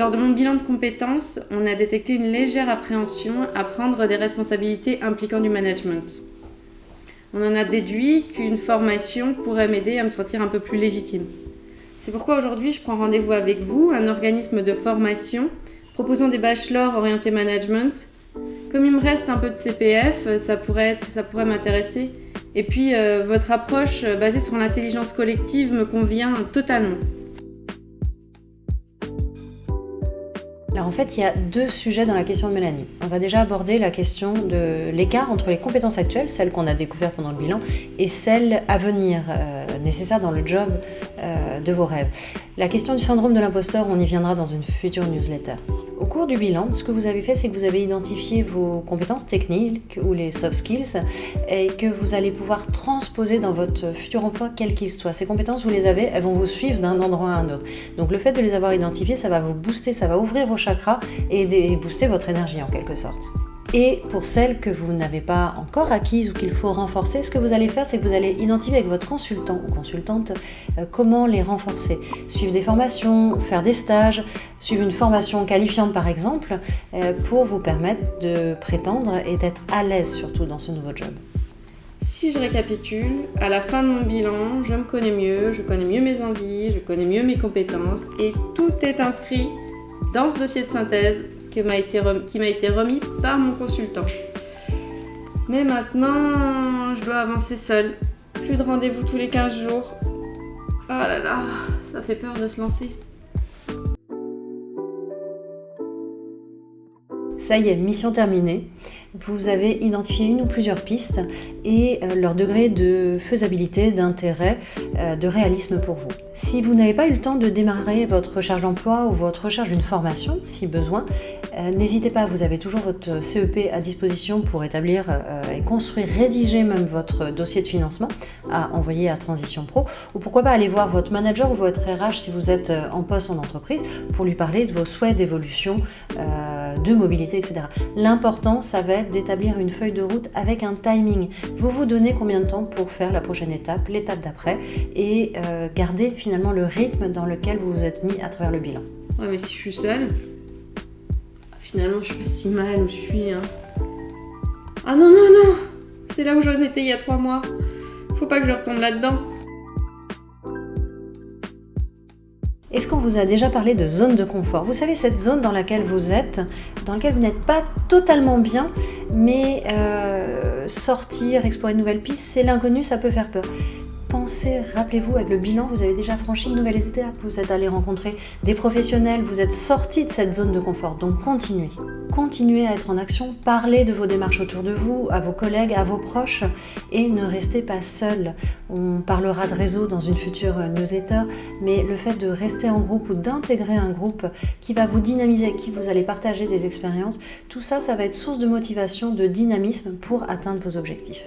Lors de mon bilan de compétences, on a détecté une légère appréhension à prendre des responsabilités impliquant du management. On en a déduit qu'une formation pourrait m'aider à me sentir un peu plus légitime. C'est pourquoi aujourd'hui, je prends rendez-vous avec vous, un organisme de formation proposant des bachelors orientés management. Comme il me reste un peu de CPF, ça pourrait m'intéresser. Et puis, votre approche basée sur l'intelligence collective me convient totalement. Alors en fait, il y a deux sujets dans la question de Mélanie. On va déjà aborder la question de l'écart entre les compétences actuelles, celles qu'on a découvertes pendant le bilan, et celles à venir, nécessaires dans le job de vos rêves. La question du syndrome de l'imposteur, on y viendra dans une future newsletter. Au cours du bilan, ce que vous avez fait, c'est que vous avez identifié vos compétences techniques ou les soft skills et que vous allez pouvoir transposer dans votre futur emploi, quel qu'il soit. Ces compétences, vous les avez, elles vont vous suivre d'un endroit à un autre. Donc le fait de les avoir identifiées, ça va vous booster, ça va ouvrir vos chakras et booster votre énergie en quelque sorte. Et pour celles que vous n'avez pas encore acquises ou qu'il faut renforcer, ce que vous allez faire, c'est que vous allez identifier avec votre consultant ou consultante comment les renforcer. Suivre des formations, faire des stages, suivre une formation qualifiante par exemple, pour vous permettre de prétendre et d'être à l'aise surtout dans ce nouveau job. Si je récapitule, à la fin de mon bilan, je me connais mieux, je connais mieux mes envies, je connais mieux mes compétences et tout est inscrit dans ce dossier de synthèse qui m'a été remis par mon consultant. Mais maintenant, je dois avancer seule. Plus de rendez-vous tous les 15 jours. Ah là là, ça fait peur de se lancer. Ça y est, mission terminée. Vous avez identifié une ou plusieurs pistes et leur degré de faisabilité, d'intérêt, de réalisme pour vous. Si vous n'avez pas eu le temps de démarrer votre recherche d'emploi ou votre recherche d'une formation, si besoin, n'hésitez pas, vous avez toujours votre CEP à disposition pour établir et construire, rédiger même votre dossier de financement à envoyer à Transition Pro, ou pourquoi pas aller voir votre manager ou votre RH si vous êtes en poste en entreprise pour lui parler de vos souhaits d'évolution, de mobilité, etc. L'important, ça va être d'établir une feuille de route avec un timing. Vous vous donnez combien de temps pour faire la prochaine étape, l'étape d'après, et garder finalement le rythme dans lequel vous vous êtes mis à travers le bilan. Ouais, mais si je suis seule, finalement je suis pas si mal où je suis. Ah non, c'est là où j'en étais il y a 3 mois. Faut pas que je retombe là-dedans. Est-ce qu'on vous a déjà parlé de zone de confort ? Vous savez, cette zone dans laquelle vous êtes, dans laquelle vous n'êtes pas totalement bien, mais sortir, explorer de nouvelles pistes, c'est l'inconnu, ça peut faire peur. Pensez, rappelez-vous, avec le bilan, vous avez déjà franchi de nouvelles étapes, vous êtes allé rencontrer des professionnels, vous êtes sorti de cette zone de confort, donc continuez. Continuez à être en action, parlez de vos démarches autour de vous, à vos collègues, à vos proches, et ne restez pas seul. On parlera de réseau dans une future newsletter, mais le fait de rester en groupe ou d'intégrer un groupe qui va vous dynamiser, avec qui vous allez partager des expériences, tout ça, ça va être source de motivation, de dynamisme pour atteindre vos objectifs.